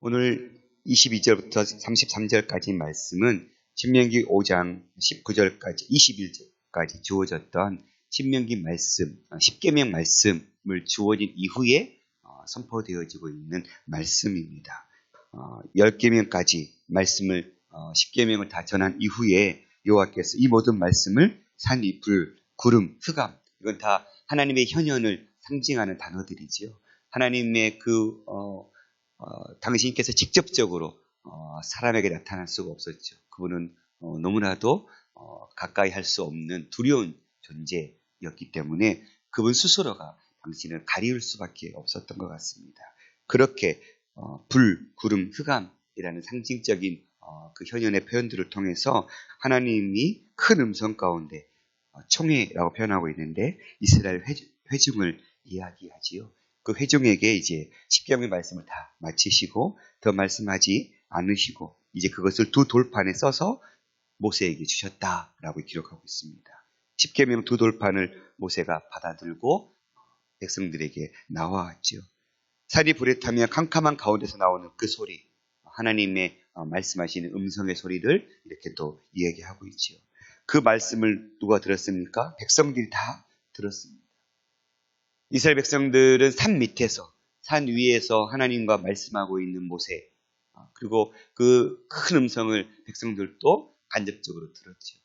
오늘 22절부터 33절까지 말씀은 신명기 5장 19절까지 21절까지 주어졌던 신명기 말씀, 10계명 말씀을 주어진 이후에 선포되어지고 있는 말씀입니다. 10계명까지 말씀을 10계명을 다 전한 이후에 여호와께서 이 모든 말씀을 산, 이, 불, 구름, 흑암, 이건 다 하나님의 현현을 상징하는 단어들이지요. 하나님의 당신께서 직접적으로 사람에게 나타날 수가 없었죠. 그분은 너무나도 가까이 할 수 없는 두려운 존재였기 때문에 그분 스스로가 당신을 가리울 수밖에 없었던 것 같습니다. 그렇게 불, 구름, 흑암이라는 상징적인 그 현현의 표현들을 통해서 하나님이 큰 음성 가운데 총회라고 표현하고 있는데 이스라엘 회중을 이야기하지요. 그 회중에게 이제 십계명의 말씀을 다 마치시고 더 말씀하지 않으시고 이제 그것을 두 돌판에 써서 모세에게 주셨다라고 기록하고 있습니다. 십계명 두 돌판을 모세가 받아들고 백성들에게 나와왔죠. 살이 불에 타며 캄캄한 가운데서 나오는 그 소리, 하나님의 말씀하시는 음성의 소리를 이렇게 또 이야기하고 있죠. 그 말씀을 누가 들었습니까? 백성들이 다 들었습니다. 이스라엘 백성들은 산 밑에서, 산 위에서 하나님과 말씀하고 있는 모세, 그리고 그 큰 음성을 백성들도 간접적으로 들었죠.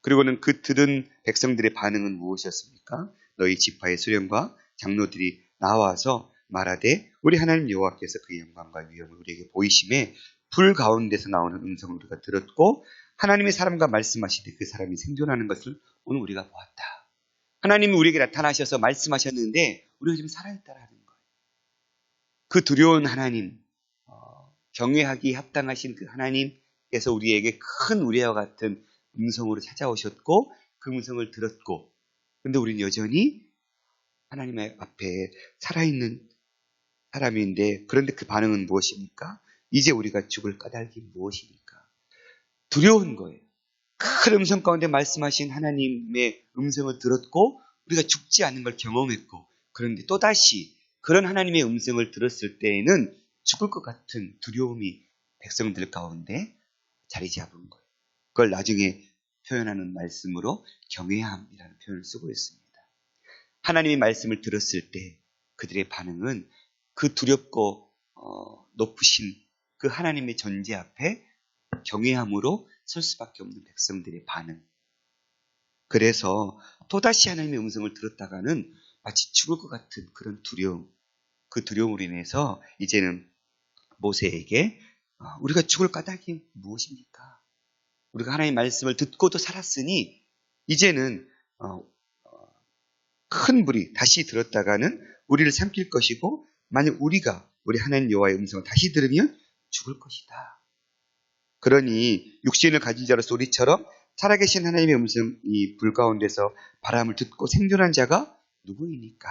그리고는 그 들은 백성들의 반응은 무엇이었습니까? 너희 지파의 수령과 장로들이 나와서 말하되 우리 하나님 여호와께서 그의 영광과 위엄을 우리에게 보이심에 불 가운데서 나오는 음성을 우리가 들었고 하나님의 사람과 말씀하시되 그 사람이 생존하는 것을 오늘 우리가 보았다. 하나님이 우리에게 나타나셔서 말씀하셨는데 우리가 지금 살아있다라는 거예요. 그 두려운 하나님, 경외하기 합당하신 그 하나님께서 우리에게 큰 우리와 같은 음성으로 찾아오셨고 그 음성을 들었고 그런데 우리는 여전히 하나님의 앞에 살아있는 사람인데 그런데 그 반응은 무엇입니까? 이제 우리가 죽을 까닭이 무엇입니까? 두려운 거예요. 큰 음성 가운데 말씀하신 하나님의 음성을 들었고 우리가 죽지 않는 걸 경험했고 그런데 또다시 그런 하나님의 음성을 들었을 때에는 죽을 것 같은 두려움이 백성들 가운데 자리 잡은 거예요. 그걸 나중에 표현하는 말씀으로 경외함이라는 표현을 쓰고 있습니다. 하나님의 말씀을 들었을 때 그들의 반응은 그 두렵고 높으신 그 하나님의 존재 앞에 경외함으로 설 수밖에 없는 백성들의 반응. 그래서 또다시 하나님의 음성을 들었다가는 마치 죽을 것 같은 그런 두려움. 그 두려움으로 인해서 이제는 모세에게 우리가 죽을 까닭이 무엇입니까? 우리가 하나님의 말씀을 듣고도 살았으니 이제는 큰 불이 다시 들었다가는 우리를 삼킬 것이고 만약 우리가 우리 하나님 여호와의 음성을 다시 들으면 죽을 것이다. 그러니 육신을 가진 자로서 우리처럼 살아계신 하나님의 음성 이 불 가운데서 바람을 듣고 생존한 자가 누구입니까?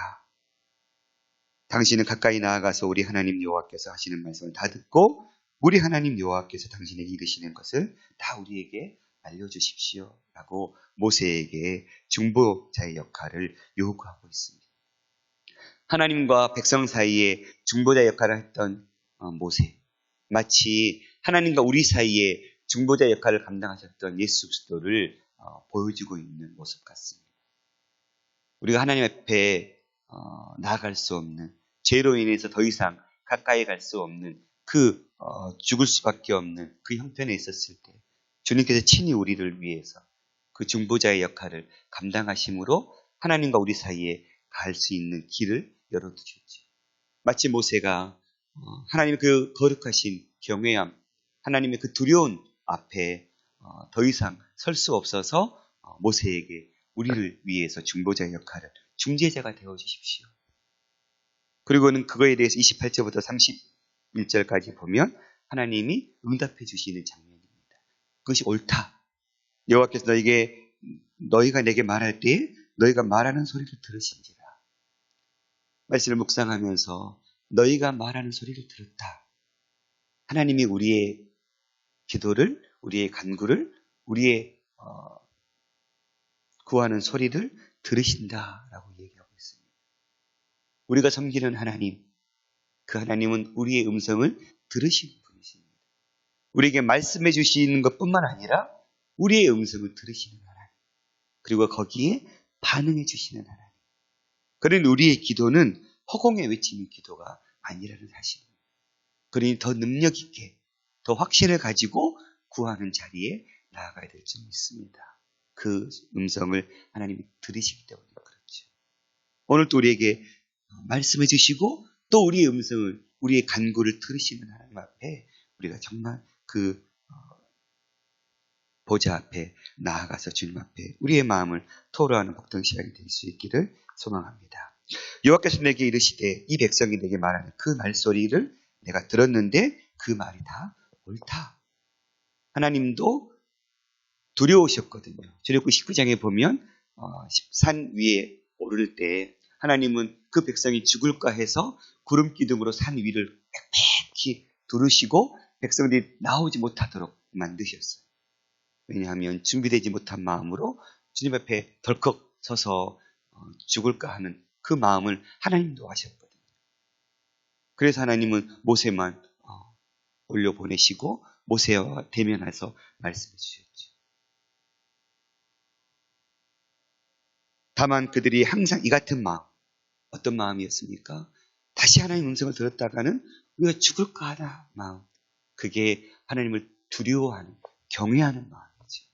당신은 가까이 나아가서 우리 하나님 여호와께서 하시는 말씀을 다 듣고 우리 하나님 여호와께서 당신에게 이르시는 것을 다 우리에게 알려주십시오 라고 모세에게 중보자의 역할을 요구하고 있습니다. 하나님과 백성 사이에 중보자 역할을 했던 모세, 마치 하나님과 우리 사이에 중보자 역할을 감당하셨던 예수 그리스도를 보여주고 있는 모습 같습니다. 우리가 하나님 앞에 나아갈 수 없는 죄로 인해서 더 이상 가까이 갈 수 없는 그 죽을 수밖에 없는 그 형편에 있었을 때 주님께서 친히 우리를 위해서 그 중보자의 역할을 감당하심으로 하나님과 우리 사이에 갈 수 있는 길을 열어두셨죠. 마치 모세가 하나님의 그 거룩하신 경외함, 하나님의 그 두려운 앞에 더 이상 설 수 없어서 모세에게 우리를 위해서 중보자의 역할을 중재자가 되어주십시오. 그리고는 그거에 대해서 28절부터 31절까지 보면 하나님이 응답해 주시는 장면입니다. 그것이 옳다. 여호와께서 너희가 내게 말할 때에 너희가 말하는 소리를 들으신지라. 말씀을 묵상하면서 너희가 말하는 소리를 들었다. 하나님이 우리의 기도를, 우리의 간구를, 우리의 구하는 소리를 들으신다라고 얘기하고 있습니다. 우리가 섬기는 하나님, 그 하나님은 우리의 음성을 들으시는 분이십니다. 우리에게 말씀해 주시는 것뿐만 아니라 우리의 음성을 들으시는 하나님, 그리고 거기에 반응해 주시는 하나님. 그러니 우리의 기도는 허공에 외치는 기도가 아니라는 사실입니다. 그러니 더 능력 있게, 더 확신을 가지고 구하는 자리에 나아가야 될 줄 믿습니다. 그 음성을 하나님이 들으시기 때문에 그렇죠. 오늘도 우리에게 말씀해 주시고 또 우리의 음성을, 우리의 간구를 들으시는 하나님 앞에 우리가 정말 그 보좌 앞에 나아가서 주님 앞에 우리의 마음을 토로하는 복된 시간이 될 수 있기를 소망합니다. 여호와께서 내게 이르시되 이 백성이 내게 말하는 그 말소리를 내가 들었는데 그 말이 다 옳다. 하나님도 두려우셨거든요. 출애굽기 19장에 보면 산 위에 오를 때 하나님은 그 백성이 죽을까 해서 구름 기둥으로 산 위를 빽빽히 두르시고 백성들이 나오지 못하도록 만드셨어요. 왜냐하면 준비되지 못한 마음으로 주님 앞에 덜컥 서서 죽을까 하는 그 마음을 하나님도 하셨거든요. 그래서 하나님은 모세만 올려보내시고 모세와 대면해서 말씀해 주셨죠. 다만 그들이 항상 이 같은 마음, 어떤 마음이었습니까? 다시 하나님 음성을 들었다가는 우리가 죽을까 하나 마음, 그게 하나님을 두려워하는, 경외하는 마음이죠.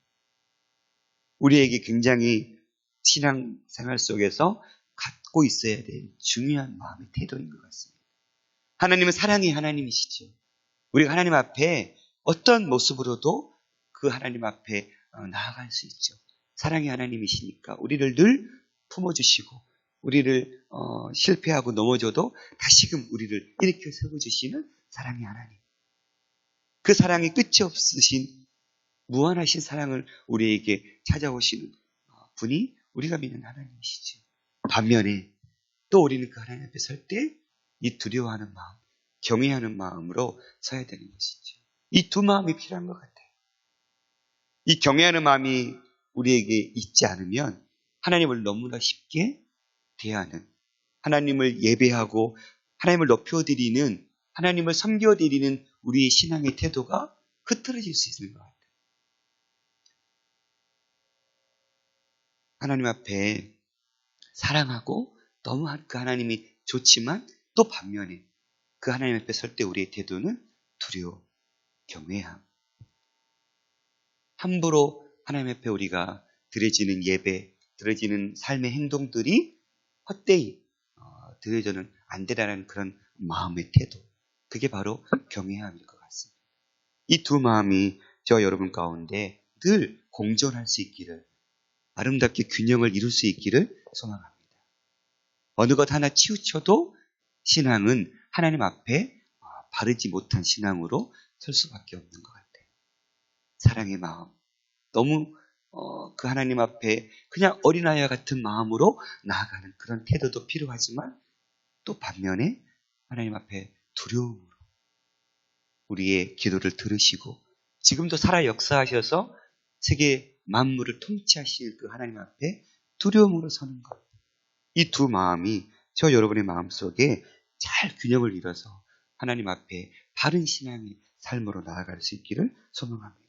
우리에게 굉장히 신앙생활 속에서 갖고 있어야 될 중요한 마음의 태도인 것 같습니다. 하나님은 사랑의 하나님이시죠. 우리가 하나님 앞에 어떤 모습으로도 그 하나님 앞에 나아갈 수 있죠. 사랑의 하나님이시니까 우리를 늘 품어주시고 우리를 실패하고 넘어져도 다시금 우리를 일으켜 세워주시는 사랑의 하나님. 그 사랑이 끝이 없으신 무한하신 사랑을 우리에게 찾아오시는 분이 우리가 믿는 하나님이시죠. 반면에 또 우리는 그 하나님 앞에 설 때 이 두려워하는 마음, 경외하는 마음으로 서야 되는 것이죠. 이 두 마음이 필요한 것 같아요. 이 경외하는 마음이 우리에게 있지 않으면 하나님을 너무나 쉽게 대하는, 하나님을 예배하고 하나님을 높여드리는, 하나님을 섬겨드리는 우리의 신앙의 태도가 흐트러질 수 있는 것 같아요. 하나님 앞에 사랑하고 너무 그 하나님이 좋지만 또 반면에 그 하나님 앞에 설 때 우리의 태도는 두려워, 경외함. 함부로 하나님 앞에 우리가 드려지는 예배, 드려지는 삶의 행동들이 헛되이 드려져는 안 되라는 그런 마음의 태도. 그게 바로 경외함일 것 같습니다. 이 두 마음이 저 여러분 가운데 늘 공존할 수 있기를, 아름답게 균형을 이룰 수 있기를 소망합니다. 어느 것 하나 치우쳐도 신앙은 하나님 앞에 바르지 못한 신앙으로 설 수밖에 없는 것 같아요. 사랑의 마음, 너무 그 하나님 앞에 그냥 어린아이와 같은 마음으로 나아가는 그런 태도도 필요하지만 또 반면에 하나님 앞에 두려움으로 우리의 기도를 들으시고 지금도 살아 역사하셔서 세계 만물을 통치하실 그 하나님 앞에 두려움으로 서는 것. 이 두 마음이 저 여러분의 마음속에 잘 균형을 이뤄서 하나님 앞에 바른 신앙의 삶으로 나아갈 수 있기를 소망합니다.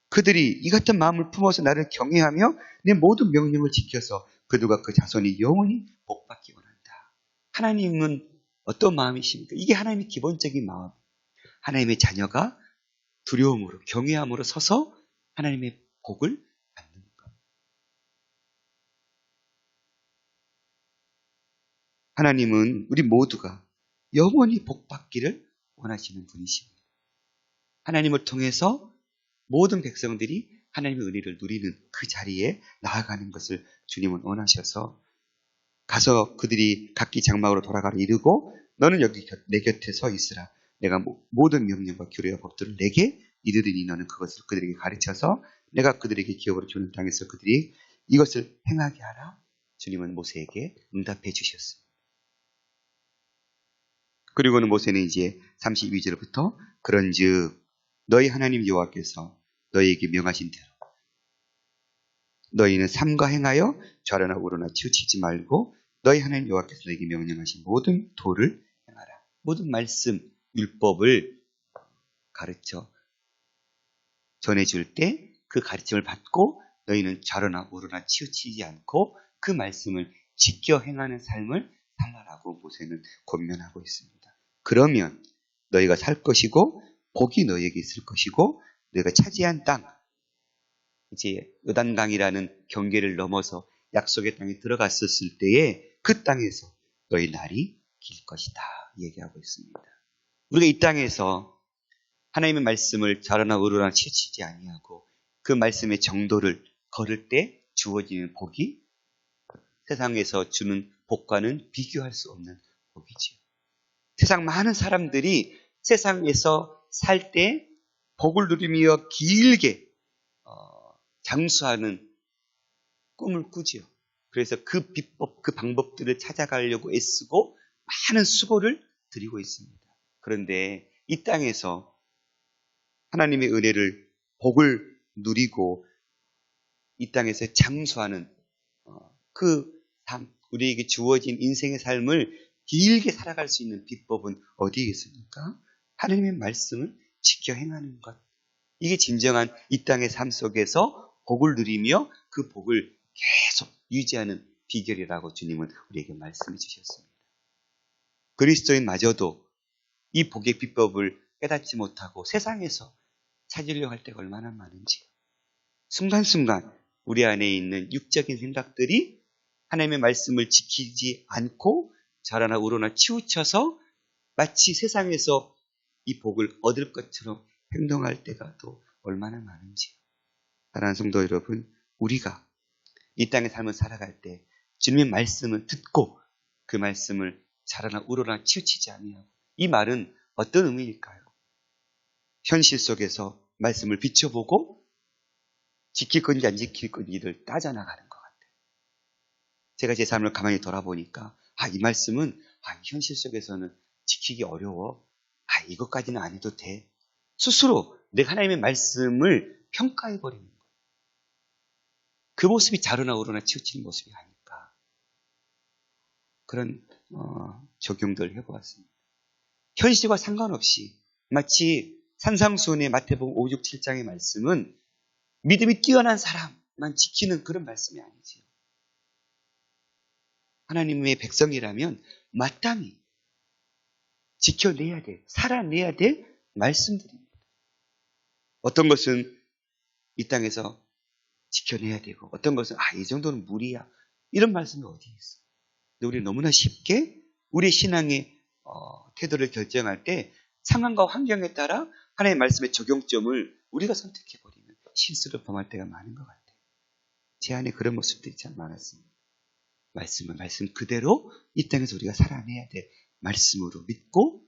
그들이 이 같은 마음을 품어서 나를 경외하며 내 모든 명령을 지켜서 그들과 그 자손이 영원히 복받기 원한다. 하나님은 어떤 마음이십니까? 이게 하나님의 기본적인 마음. 하나님의 자녀가 두려움으로 경외함으로 서서 하나님의 복을 받는 것. 하나님은 우리 모두가 영원히 복받기를 원하시는 분이십니다. 하나님을 통해서 모든 백성들이 하나님의 은혜를 누리는 그 자리에 나아가는 것을 주님은 원하셔서 가서 그들이 각기 장막으로 돌아가라 이르고 너는 여기 내 곁에 서 있으라. 내가 모든 명령과 규례와 법들을 내게 이르리니 너는 그것을 그들에게 가르쳐서 내가 그들에게 기업으로 주는 땅에서 그들이 이것을 행하게 하라. 주님은 모세에게 응답해 주셨습니다. 그리고는 모세는 이제 32절부터 그런즉 너희 하나님 여호와께서 너희에게 명하신 대로 너희는 삼가 행하여 좌로나 우로나 치우치지 말고 너희 하나님 여호와께서 너희에게 명령하신 모든 도를 행하라. 모든 말씀, 율법을 가르쳐 전해줄 때 그 가르침을 받고 너희는 좌로나 우로나 치우치지 않고 그 말씀을 지켜 행하는 삶을 살라라고 모세는 권면하고 있습니다. 그러면 너희가 살 것이고 복이 너희에게 있을 것이고 너희가 차지한 땅, 이제 요단강이라는 경계를 넘어서 약속의 땅에 들어갔었을 때에 그 땅에서 너희 날이 길 것이다 얘기하고 있습니다. 우리가 이 땅에서 하나님의 말씀을 좌로나 우로나 치우치지 아니하고 그 말씀의 정도를 걸을 때 주어지는 복이 세상에서 주는 복과는 비교할 수 없는 복이지요. 세상 많은 사람들이 세상에서 살 때 복을 누리며 길게 장수하는 꿈을 꾸지요. 그래서 그 비법, 그 방법들을 찾아가려고 애쓰고 많은 수고를 드리고 있습니다. 그런데 이 땅에서 하나님의 은혜를, 복을 누리고 이 땅에서 장수하는 그 삶, 우리에게 주어진 인생의 삶을 길게 살아갈 수 있는 비법은 어디에 있습니까? 하나님의 말씀을 지켜 행하는 것. 이게 진정한 이 땅의 삶 속에서 복을 누리며 그 복을 계속 유지하는 비결이라고 주님은 우리에게 말씀해 주셨습니다. 그리스도인마저도 이 복의 비법을 깨닫지 못하고 세상에서 찾으려고 할 때가 얼마나 많은지, 순간순간 우리 안에 있는 육적인 생각들이 하나님의 말씀을 지키지 않고 좌로나 우로나 치우쳐서 마치 세상에서 이 복을 얻을 것처럼 행동할 때가 또 얼마나 많은지. 사랑하는 성도 여러분, 우리가 이 땅의 삶을 살아갈 때 주님의 말씀을 듣고 그 말씀을 좌로나 우로나 치우치지 아니하고, 이 말은 어떤 의미일까요? 현실 속에서 말씀을 비춰보고 지킬 건지 안 지킬 건지를 따져나가는 것 같아요. 제가 제 삶을 가만히 돌아보니까 이 말씀은 현실 속에서는 지키기 어려워. 이것까지는 안 해도 돼. 스스로 내가 하나님의 말씀을 평가해버리는 거예요. 그 모습이 좌로나 우로나 치우치는 모습이 아닐까. 그런 적용들을 해보았습니다. 현실과 상관없이 마치 산상수훈의 마태복음 5, 6, 7장의 말씀은 믿음이 뛰어난 사람만 지키는 그런 말씀이 아니지요. 하나님의 백성이라면 마땅히 지켜내야 돼, 살아내야 될 말씀들입니다. 어떤 것은 이 땅에서 지켜내야 되고 어떤 것은 이 정도는 무리야. 이런 말씀이 어디 있어? 근데 우리는 너무나 쉽게 우리 신앙의 태도를 결정할 때 상황과 환경에 따라 하나님의 말씀의 적용점을 우리가 선택해버리는 실수를 범할 때가 많은 것 같아요. 제 안에 그런 모습들이 참 많았습니다. 말씀 그대로 이 땅에서 우리가 살아내야 될 말씀으로 믿고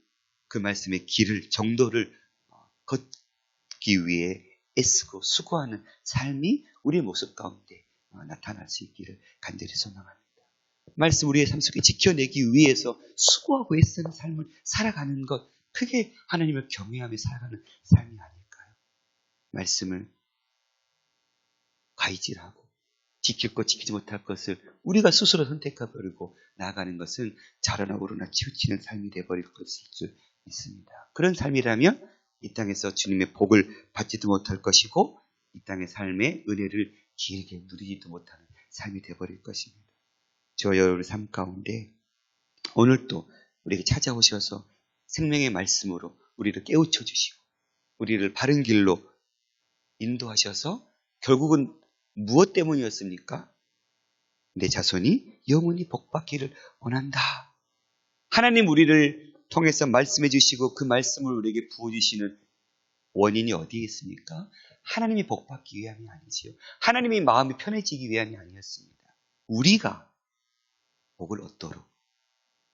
그 말씀의 길을, 정도를 걷기 위해 애쓰고 수고하는 삶이 우리의 모습 가운데 나타날 수 있기를 간절히 소망합니다. 말씀 우리의 삶 속에 지켜내기 위해서 수고하고 애쓰는 삶을 살아가는 것, 그게 하나님을 경외하며 살아가는 삶이 아닐까요? 말씀을 가이질하고 지킬 것, 지키지 못할 것을 우리가 스스로 선택해버리고 나아가는 것은 좌로나 우로나 치우치는 삶이 되어버릴 것일 수 있습니다. 그런 삶이라면 이 땅에서 주님의 복을 받지도 못할 것이고 이 땅의 삶의 은혜를 길게 누리지도 못하는 삶이 되어버릴 것입니다. 저와 여러분의 삶 가운데 오늘 또 우리에게 찾아오셔서 생명의 말씀으로 우리를 깨우쳐 주시고 우리를 바른 길로 인도하셔서 결국은 무엇 때문이었습니까? 내 자손이 영원히 복받기를 원한다. 하나님 우리를 통해서 말씀해 주시고 그 말씀을 우리에게 부어주시는 원인이 어디에 있습니까? 하나님이 복받기 위함이 아니지요. 하나님의 마음이 편해지기 위함이 아니었습니다. 우리가 복을 얻도록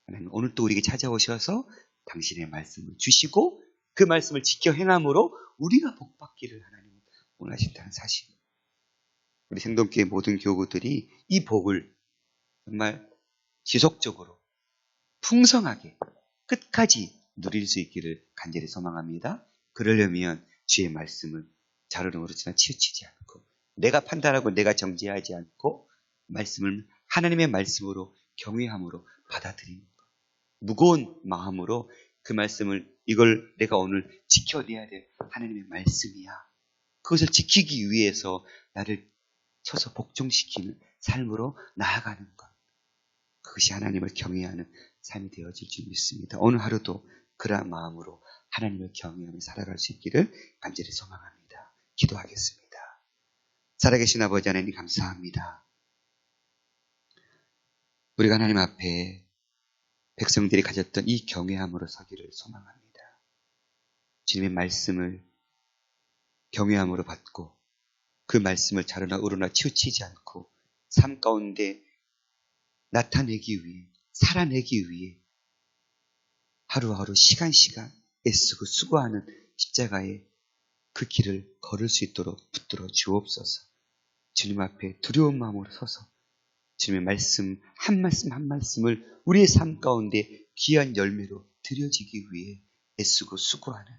하나님 오늘 또 우리에게 찾아오셔서 당신의 말씀을 주시고 그 말씀을 지켜 행함으로 우리가 복받기를 하나님은 원하신다는 사실. 우리 생동교회 모든 교구들이 이 복을 정말 지속적으로 풍성하게 끝까지 누릴 수 있기를 간절히 소망합니다. 그러려면 주의 말씀을 좌로나 우로나 치우치지 않고 내가 판단하고 내가 정죄하지 않고 말씀을 하나님의 말씀으로 경외함으로 받아들이는 것. 무거운 마음으로 그 말씀을 이걸 내가 오늘 지켜내야 될 하나님의 말씀이야. 그것을 지키기 위해서 나를 쳐서 복종시키는 삶으로 나아가는 것. 그것이 하나님을 경외하는 삶이 되어질 줄 믿습니다. 오늘 하루도 그러한 마음으로 하나님을 경외하며 살아갈 수 있기를 간절히 소망합니다. 기도하겠습니다. 살아계신 아버지 하나님 감사합니다. 우리가 하나님 앞에 백성들이 가졌던 이 경외함으로 서기를 소망합니다. 주님의 말씀을 경외함으로 받고 그 말씀을 자르나 우르나 치우치지 않고 삶 가운데 나타내기 위해, 살아내기 위해 하루하루 시간 애쓰고 수고하는 십자가의 그 길을 걸을 수 있도록 붙들어 주옵소서. 주님 앞에 두려운 마음으로 서서 주님의 말씀 한 말씀 한 말씀을 우리의 삶 가운데 귀한 열매로 드려지기 위해 애쓰고 수고하는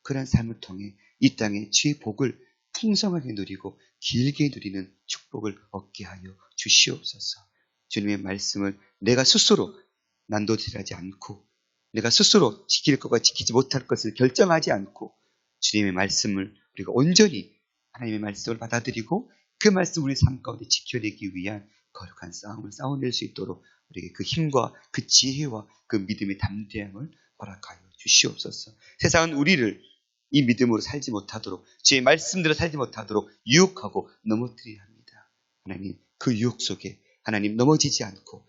그런 삶을 통해 이 땅에 주의 복을 풍성하게 누리고 길게 누리는 축복을 얻게 하여 주시옵소서. 주님의 말씀을 내가 스스로 난도질하지 않고 내가 스스로 지킬 것과 지키지 못할 것을 결정하지 않고 주님의 말씀을 우리가 온전히 하나님의 말씀을 받아들이고 그 말씀 우리 삶 가운데 지켜내기 위한 거룩한 싸움을 싸워낼 수 있도록 우리에게 그 힘과 그 지혜와 그 믿음의 담대함을 허락하여 주시옵소서. 세상은 우리를 이 믿음으로 살지 못하도록 주의 말씀대로 살지 못하도록 유혹하고 넘어뜨려야 합니다. 하나님 그 유혹 속에 하나님 넘어지지 않고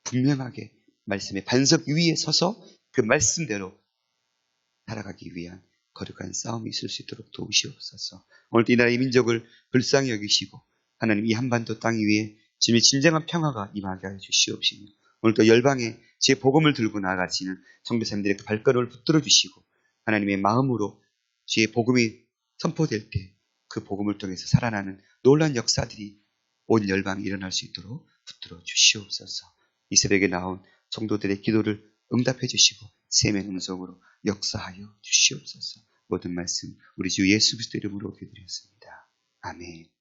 분명하게 말씀의 반석 위에 서서 그 말씀대로 살아가기 위한 거룩한 싸움이 있을 수 있도록 도우시옵소서. 오늘도 이 나라의 민족을 불쌍히 여기시고 하나님 이 한반도 땅 위에 주님의 진정한 평화가 임하게 하여 주시옵시며 오늘도 열방에 제 복음을 들고 나아가시는 성도사님들의 그 발걸음을 붙들어 주시고 하나님의 마음으로 주의 복음이 선포될 때 그 복음을 통해서 살아나는 놀라운 역사들이 온 열방에 일어날 수 있도록 붙들어 주시옵소서. 이 새벽에 나온 성도들의 기도를 응답해 주시고 세멘 음성으로 역사하여 주시옵소서. 모든 말씀 우리 주 예수 그리스도 이름으로 기도드렸습니다. 아멘.